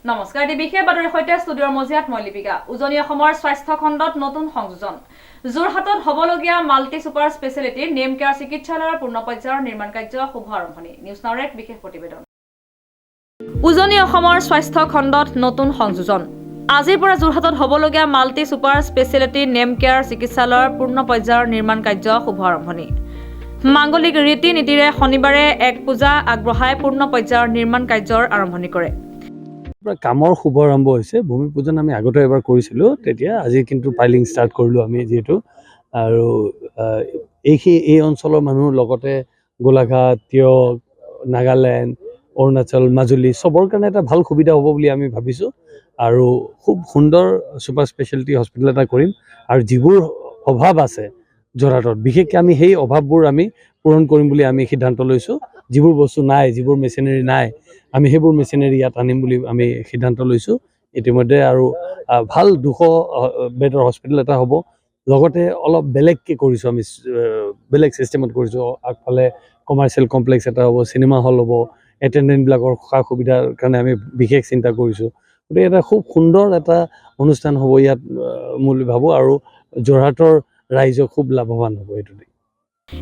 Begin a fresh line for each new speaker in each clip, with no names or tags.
নমস্কাৰ, বিশেষ বাতৰিৰ সৈতে ষ্টুডিঅ'ৰ মজিয়াত মই লিপিকা। উজনি অসমৰ স্বাস্থ্য খণ্ডত নতুন সংযোজন। যোৰহাটত হ'বলগীয়া multi super speciality name care চিকিৎসালয়ৰ পূৰ্ণ পৰ্যায়ৰ নিৰ্মাণ কাৰ্য শুভ আৰম্ভণি। নিউজ নাওৰ এক বিশেষ প্ৰতিবেদন। উজনি অসমৰ স্বাস্থ্য খণ্ডত নতুন সংযোজন। আজিৰ পৰা যোৰহাটত হ'বলগীয়া multi super speciality name care চিকিৎসালয়ৰ পূৰ্ণ পৰ্যায়ৰ নিৰ্মাণ কাৰ্য শুভ আৰম্ভণি। মাংগলিক ৰীতি নীতিৰে শনিবাৰে এক পূজা আগবঢ়াই পূৰ্ণ পৰ্যায়ৰ নিৰ্মাণ কাৰ্যৰ আৰম্ভণি কৰে।
কামৰ শুভ আৰম্ভ হৈছে। ভূমি পূজন আমি আগতে এবাৰ কৰিছিলোঁ, তেতিয়া আজি কিন্তু পাইলিং ষ্টাৰ্ট কৰিলোঁ আমি যিহেতু। আৰু এই অঞ্চলৰ মানুহৰ লগতে গোলাঘাট, তিয়ক, নাগালেণ্ড, অৰুণাচল, মাজুলী চবৰ কাৰণে এটা ভাল সুবিধা হ'ব বুলি আমি ভাবিছোঁ। আৰু খুব সুন্দৰ ছুপাৰ স্পেচিয়েলিটি হস্পিটেল এটা কৰিম। আৰু যিবোৰ অভাৱ আছে যোৰহাটত, বিশেষকৈ আমি সেই অভাৱবোৰ আমি পূৰণ কৰিম বুলি আমি সিদ্ধান্ত লৈছোঁ। যিবোৰ বস্তু নাই, যিবোৰ মেচিনাৰী নাই, আমি সেইবোৰ মেচিনাৰী ইয়াত আনিম বুলি আমি সিদ্ধান্ত লৈছোঁ ইতিমধ্যে। আৰু ভাল 200 বেডৰ হস্পিটেল এটা হ'ব। লগতে অলপ বেলেগকৈ কৰিছোঁ, আমি বেলেগ ছিষ্টেমত কৰিছোঁ। আগফালে কমাৰ্চিয়েল কমপ্লেক্স এটা হ'ব, চিনেমা হল হ'ব, এটেণ্ডেণ্টবিলাকৰ সা সুবিধাৰ কাৰণে আমি বিশেষ চিন্তা কৰিছোঁ। গতিকে এটা খুব সুন্দৰ এটা অনুষ্ঠান হ'ব ইয়াত বুলি ভাবোঁ। আৰু যোৰহাটৰ ৰাইজক খুব লাভৱান হ'ব এইটো দি।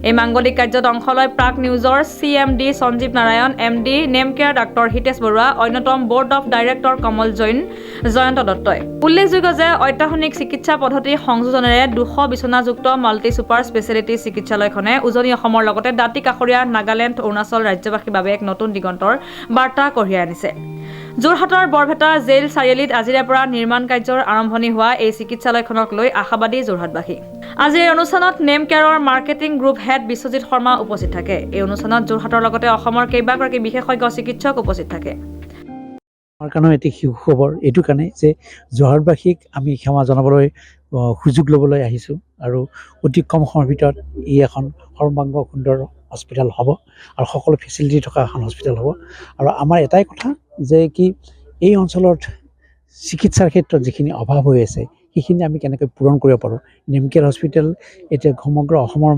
এই মাংগলিক কাৰ্যত অংশ লয় প্ৰাক নিউজৰ CMD Sanjiv Narayan, MD Nemcare ডাক্তৰ হিতেশ বৰুৱা, অন্যতম board of director Kamal Jain, Jayanta দত্তই। উল্লেখযোগ্য যে অত্যাধুনিক চিকিৎসা পদ্ধতি সংযোজনেৰে 200 বিচনাযুক্ত মাল্টি ছুপাৰ স্পেচিয়েলিটি চিকিৎসালয়খনে উজনি অসমৰ লগতে দাঁতি কাষৰীয়া নাগালেণ্ড, অৰুণাচল ৰাজ্যবাসীৰ বাবে এক নতুন দিগন্তৰ বাৰ্তা কঢ়িয়াই আনিছে। যোৰহাটৰ বৰপেটা জেইল চাৰিআলিত আজিৰে পৰা নিৰ্মাণ কাৰ্যৰ আৰম্ভণি হোৱা এই চিকিৎসালয়খনক লৈ আশাবাদী যোৰহাটবাসী। আজিৰ এই অনুষ্ঠানত নেম কেয়াৰৰ marketing group head Biswajit Sarma উপস্থিত থাকে। এই অনুষ্ঠানত যোৰহাটৰ লগতে অসমৰ কেইবাগৰাকী বিশেষজ্ঞ চিকিৎসক উপস্থিত থাকে।
আমাৰ কাৰণেও এটি সুখবৰ এইটো কাৰণে যে যোৰহাটবাসীক আমি সেৱা জনাবলৈ সুযোগ ল'বলৈ আহিছোঁ। আৰু অতি কম সময়ৰ ভিতৰত ই এখন সৰ্বাংগ সুন্দৰ হস্পিটেল হ'ব আৰু সকলো ফেচিলিটি থকা এখন হস্পিটেল হ'ব। আৰু আমাৰ এটাই কথা যে কি এই অঞ্চলত চিকিৎসাৰ ক্ষেত্ৰত যিখিনি অভাৱ হৈ আছে সেইখিনি আমি কেনেকৈ পূৰণ কৰিব পাৰোঁ। নেম কেয়াৰ হস্পিটেল এতিয়া সমগ্ৰ অসমৰ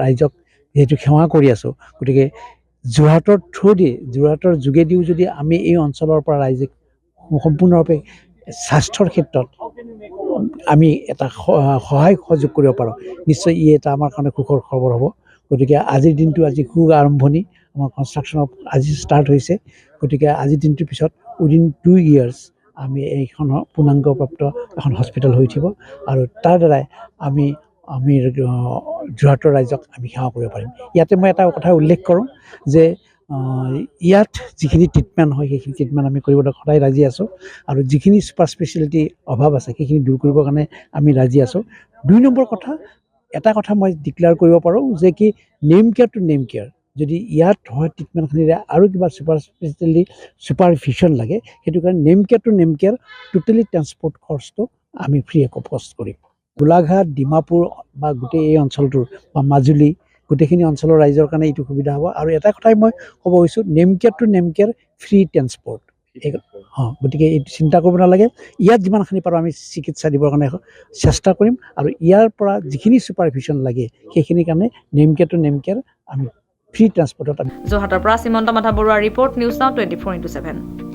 ৰাইজক যিহেতু সেৱা কৰি আছোঁ, গতিকে যোৰহাটৰ যোগেদিও যদি আমি এই অঞ্চলৰ পৰা ৰাইজক সম্পূৰ্ণৰূপে স্বাস্থ্যৰ ক্ষেত্ৰত আমি এটা সহায় সহযোগ কৰিব পাৰোঁ, নিশ্চয় ই এটা আমাৰ কাৰণে সুখৰ খবৰ হ'ব। গতিকে আজিৰ দিনটো আজি সু আৰম্ভণি। আমাৰ কনষ্ট্ৰাকশ্যনৰ আজি ষ্টাৰ্ট হৈছে। গতিকে আজিৰ দিনটোৰ পিছত উইদিন 2 years আমি এইখন পূৰ্ণাংগপ্ৰাপ্ত এখন হস্পিটেল হৈ উঠিব। আৰু তাৰ দ্বাৰাই আমি যোৰহাটৰ ৰাইজক আমি সেৱা কৰিব পাৰিম। ইয়াতে মই এটা কথা উল্লেখ কৰোঁ যে ইয়াত যিখিনি ট্ৰিটমেণ্ট হয় সেইখিনি ট্ৰিটমেণ্ট আমি কৰিবলৈ সদায় ৰাজি আছোঁ। আৰু যিখিনি ছুপাৰ স্পেচিয়েলিটি অভাৱ আছে সেইখিনি দূৰ কৰিবৰ কাৰণে আমি ৰাজি আছোঁ। 2 নম্বৰ কথা, এটা কথা মই ডিক্লেয়াৰ কৰিব পাৰোঁ যে কি name care to name care, যদি ইয়াত হয় ট্ৰিটমেণ্টখিনিৰে আৰু কিবা ছুপাৰ স্পেচিয়েলিটি ছুপাৰভিশ্যন লাগে, সেইটো কাৰণে name care to name care totally transport খৰচটো আমি ফ্ৰী অফ কষ্ট কৰিম। গোলাঘাট, ডিমাপুৰ বা গোটেই এই অঞ্চলটোৰ বা মাজুলী গোটেইখিনি অঞ্চলৰ ৰাইজৰ কাৰণে এইটো সুবিধা হ'ব। আৰু এটা কথাই মই ক'ব গৈছোঁ, name care to name care free transport. গতিকে এইটো চিন্তা কৰিব নালাগে। ইয়াত যিমানখিনি পাৰোঁ আমি চিকিৎসা দিবৰ কাৰণে চেষ্টা কৰিম। আৰু ইয়াৰ পৰা যিখিনি ছুপাৰভিশ্যন লাগে সেইখিনিৰ কাৰণে name care to name care আমি ফ্ৰী ট্ৰান্সপৰ্টত আমি।
যোৰহাটৰ পৰা শ্ৰীমন্ত মাধৱ বৰুৱাৰ ৰিপৰ্ট, নিউজ নাও 24/7।